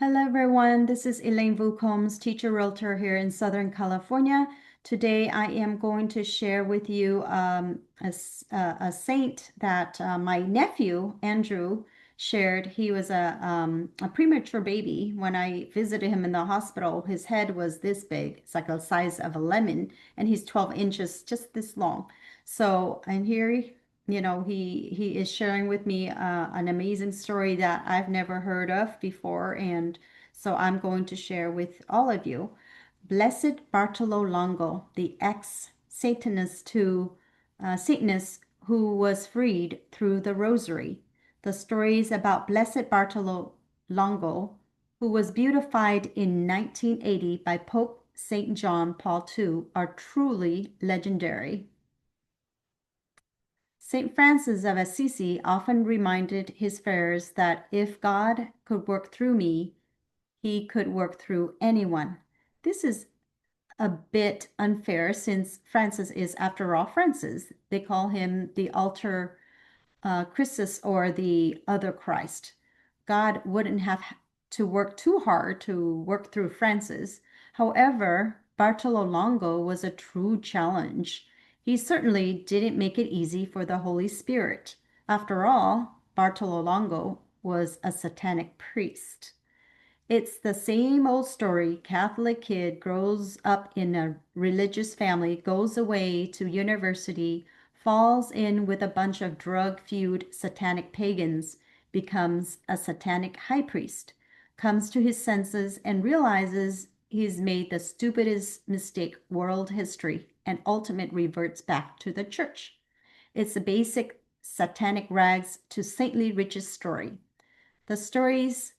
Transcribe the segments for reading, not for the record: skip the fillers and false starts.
Hello, everyone. This is Elaine Vucombs, teacher realtor here in Southern California. Today, I am going to share with you a saint that my nephew, Andrew, shared. He was a premature baby. When I visited him in the hospital, his head was this big. It's like the size of a lemon, and he's 12 inches, just this long. So, and here he is sharing with me an amazing story that I've never heard of before, and so I'm going to share with all of you. Blessed Bartolo Longo, the Satanist who was freed through the Rosary. The stories about Blessed Bartolo Longo, who was beatified in 1980 by Pope St. John Paul II, are truly legendary. St. Francis of Assisi often reminded his friars that if God could work through me, he could work through anyone. This is a bit unfair since Francis is, after all, Francis. They call him the alter Christus or the other Christ. God wouldn't have to work too hard to work through Francis. However, Bartolo Longo was a true challenge. He certainly didn't make it easy for the Holy Spirit. After all, Bartolo Longo was a satanic priest. It's the same old story. Catholic kid grows up in a religious family, goes away to university, falls in with a bunch of drug-fueled satanic pagans, becomes a satanic high priest, comes to his senses and realizes he's made the stupidest mistake world history and ultimately reverts back to the church. It's a basic satanic rags to saintly riches story. The stories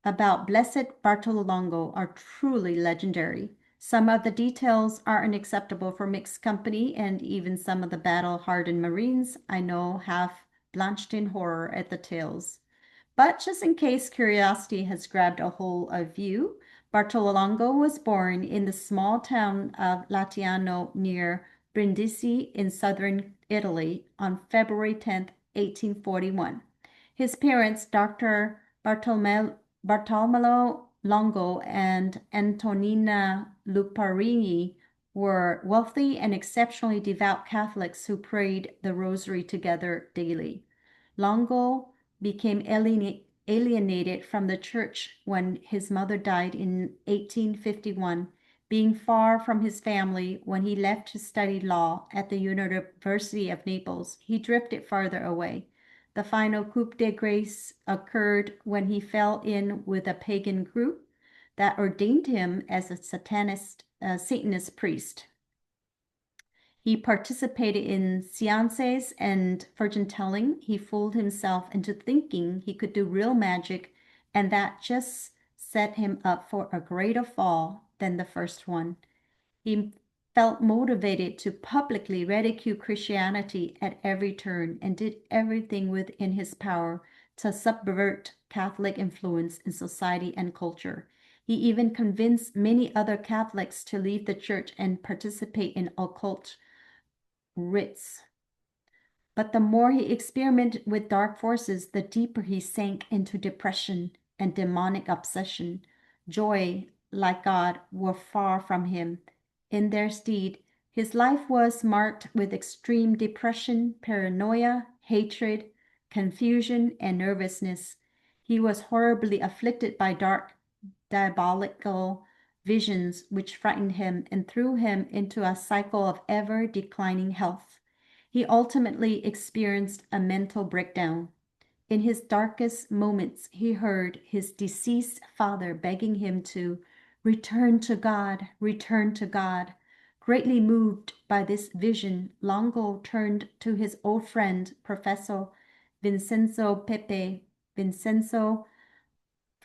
about Blessed Bartolo Longo are truly legendary. Some of the details are unacceptable for mixed company, and even some of the battle-hardened Marines I know have blanched in horror at the tales. But just in case curiosity has grabbed a hold of you, Bartolo Longo was born in the small town of Latiano near Brindisi in southern Italy on February 10th, 1841. His parents, Dr. Bartolomeo Longo and Antonina Luparini, were wealthy and exceptionally devout Catholics who prayed the Rosary together daily. Longo became alienated from the church when his mother died in 1851. Being far from his family when he left to study law at the University of Naples, he drifted farther away. The final coup de grace occurred when he fell in with a pagan group that ordained him as a Satanist priest. He participated in seances and fortune telling. He fooled himself into thinking he could do real magic, and that just set him up for a greater fall than the first one. He felt motivated to publicly ridicule Christianity at every turn and did everything within his power to subvert Catholic influence in society and culture. He even convinced many other Catholics to leave the church and participate in occult rites. But the more he experimented with dark forces, the deeper he sank into depression and demonic obsession. Joy, like God, were far from him. In their stead, his life was marked with extreme depression, paranoia, hatred, confusion, and nervousness. He was horribly afflicted by dark, diabolical visions which frightened him and threw him into a cycle of ever declining health. He ultimately experienced a mental breakdown. In his darkest moments, he heard his deceased father begging him to return to God, return to God. Greatly moved by this vision, Longo turned to his old friend, Professor Vincenzo Pepe. Vincenzo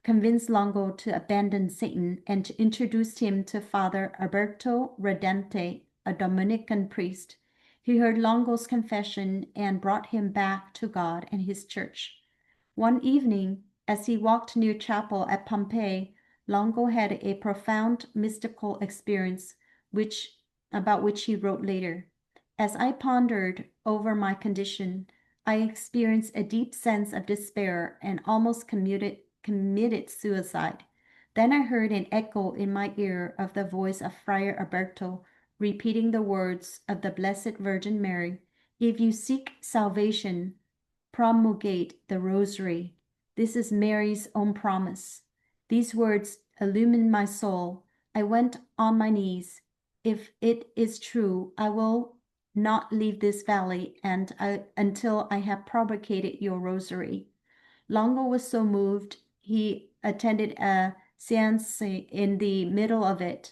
convinced Longo to abandon Satan and introduced him to Father Alberto Redente, a Dominican priest. He heard Longo's confession and brought him back to God and his church. One evening, as he walked near chapel at Pompeii, Longo had a profound mystical experience about which he wrote later. As I pondered over my condition, I experienced a deep sense of despair and almost committed suicide. Then I heard an echo in my ear of the voice of Friar Alberto, repeating the words of the Blessed Virgin Mary. If you seek salvation, promulgate the Rosary. This is Mary's own promise. These words illumined my soul. I went on my knees. If it is true, I will not leave this valley until I have propagated your Rosary. Longo was so moved, he attended a seance in the middle of it,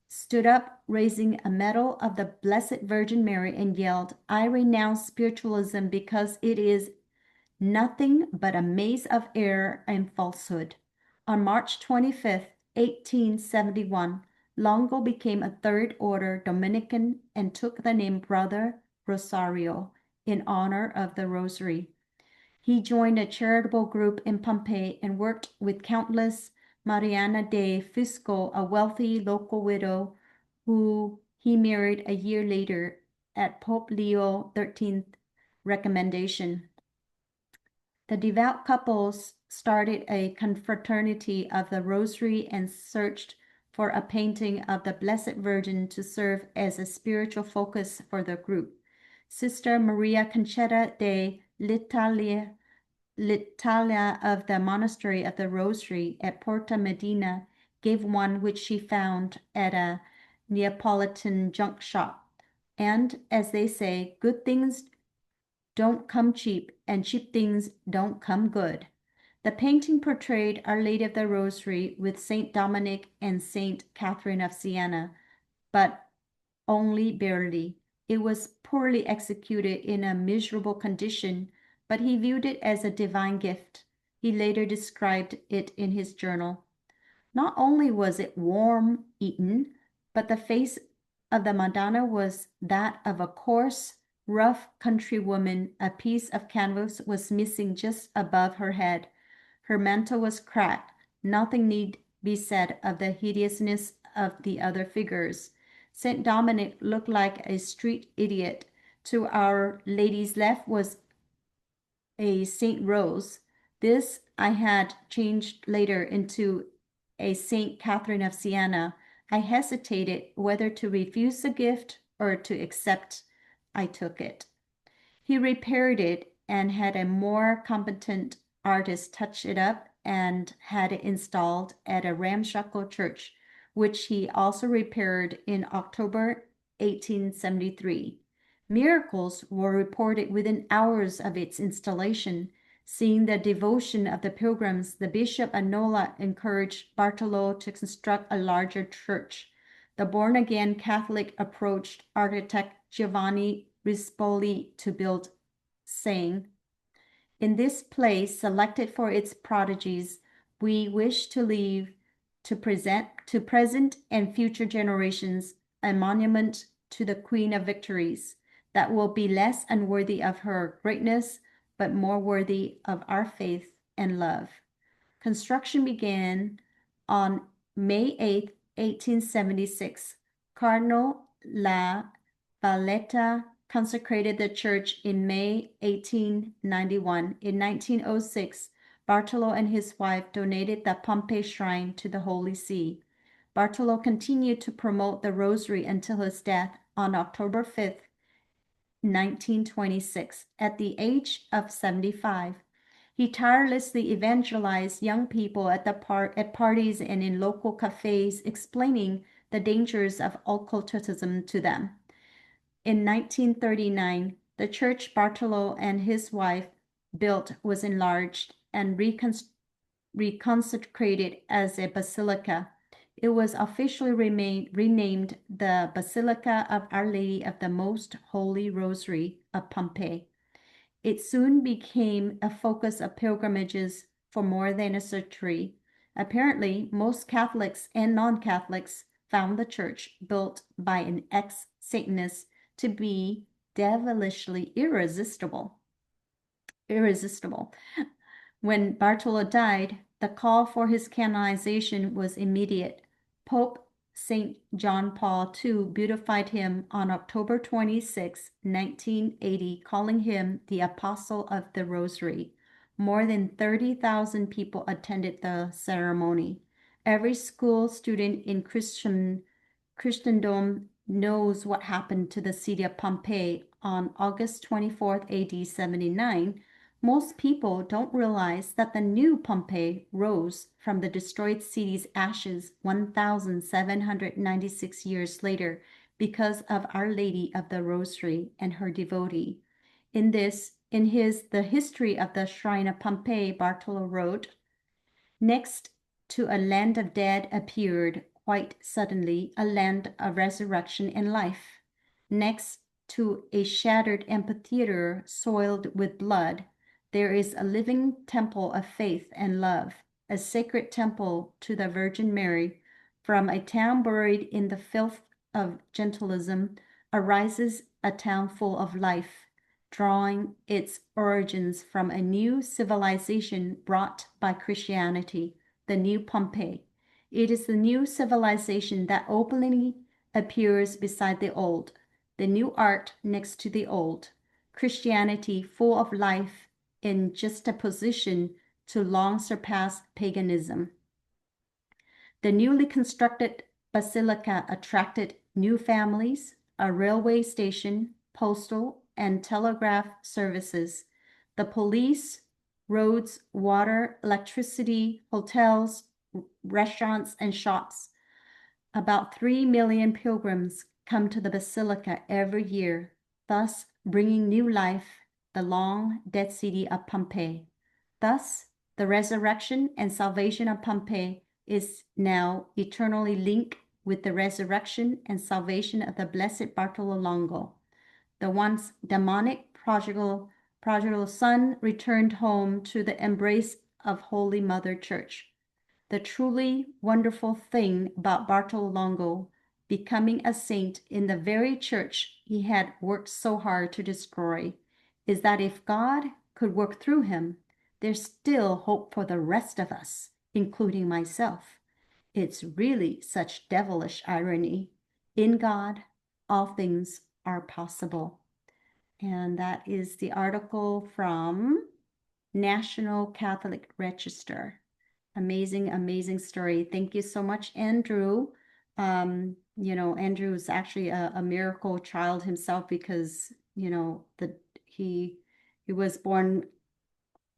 stood up, raising a medal of the Blessed Virgin Mary, and yelled, I renounce spiritualism because it is nothing but a maze of error and falsehood. On March 25th, 1871, Longo became a Third Order Dominican and took the name Brother Rosario in honor of the Rosary. He joined a charitable group in Pompeii and worked with Countess Mariana de Fusco, a wealthy local widow who he married a year later at Pope Leo XIII's recommendation. The devout couples started a confraternity of the Rosary and searched for a painting of the Blessed Virgin to serve as a spiritual focus for the group. Sister Maria Conchetta de l'Italia of the Monastery of the Rosary at Porta Medina gave one which she found at a Neapolitan junk shop. And, as they say, good things don't come cheap, and cheap things don't come good. The painting portrayed Our Lady of the Rosary with Saint Dominic and Saint Catherine of Siena, but only barely. It was poorly executed in a miserable condition, but he viewed it as a divine gift. He later described it in his journal. Not only was it worm-eaten, but the face of the Madonna was that of a coarse, rough countrywoman. A piece of canvas was missing just above her head. Her mantle was cracked. Nothing need be said of the hideousness of the other figures. Saint Dominic looked like a street idiot. To Our Lady's left was a Saint Rose. This I had changed later into a Saint Catherine of Siena. I hesitated whether to refuse the gift or to accept. I took it. He repaired it and had a more competent artist touch it up and had it installed at a ramshackle church, which he also repaired in October 1873. Miracles were reported within hours of its installation. Seeing the devotion of the pilgrims, the Bishop of Nola encouraged Bartolo to construct a larger church. The born-again Catholic approached architect Giovanni Rispoli to build, saying, in this place, selected for its prodigies, we wish to leave to present and future generations a monument to the Queen of Victories that will be less unworthy of her greatness, but more worthy of our faith and love. Construction began on May 8, 1876. Cardinal La Valletta consecrated the church in May 1891. In 1906, Bartolo and his wife donated the Pompeii shrine to the Holy See. Bartolo continued to promote the Rosary until his death on October 5th, 1926, at the age of 75. He tirelessly evangelized young people at parties and in local cafes, explaining the dangers of occultism to them. In 1939, the church Bartolo and his wife built was enlarged and reconsecrated as a basilica. It was officially renamed the Basilica of Our Lady of the Most Holy Rosary of Pompeii. It soon became a focus of pilgrimages for more than a century. Apparently, most Catholics and non-Catholics found the church built by an ex-Satanist to be devilishly irresistible. When Bartolo died, the call for his canonization was immediate. Pope St. John Paul II beatified him on October 26, 1980, calling him the Apostle of the Rosary. More than 30,000 people attended the ceremony. Every school student in Christendom knows what happened to the city of Pompeii on August 24th, AD 79. Most people don't realize that the new Pompeii rose from the destroyed city's ashes 1,796 years later because of Our Lady of the Rosary and her devotee. In The History of the Shrine of Pompeii, Bartolo wrote, next to a land of dead appeared, quite suddenly, a land of resurrection and life. Next to a shattered amphitheater soiled with blood, there is a living temple of faith and love, a sacred temple to the Virgin Mary. From a town buried in the filth of gentilism arises a town full of life, drawing its origins from a new civilization brought by Christianity, the new Pompeii. It is the new civilization that openly appears beside the old, the new art next to the old, Christianity full of life in juxtaposition to long surpassed paganism. The newly constructed basilica attracted new families, a railway station, postal and telegraph services, the police, roads, water, electricity, hotels, restaurants, and shops. About 3 million pilgrims come to the basilica every year, thus bringing new life the long dead city of Pompeii. Thus, the resurrection and salvation of Pompeii is now eternally linked with the resurrection and salvation of the blessed Bartolo Longo. The once demonic prodigal son returned home to the embrace of Holy Mother Church. The truly wonderful thing about Bartolo Longo becoming a saint in the very church he had worked so hard to destroy is that if God could work through him, there's still hope for the rest of us, including myself. It's really such devilish irony. In God, all things are possible. And that is the article from National Catholic Register. Amazing, amazing story. Thank you so much, Andrew. Andrew is actually a miracle child himself because, he was born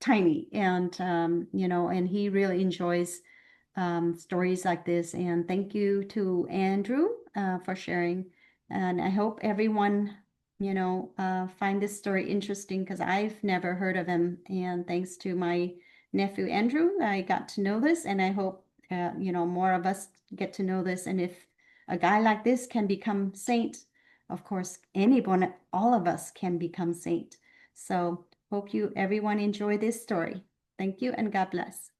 tiny and he really enjoys stories like this. And thank you to Andrew for sharing. And I hope everyone, find this story interesting because I've never heard of him. And thanks to my nephew Andrew, I got to know this, and I hope more of us get to know this. And if a guy like this can become saint, of course, anyone, all of us can become saint. So hope everyone enjoy this story. Thank you and God bless.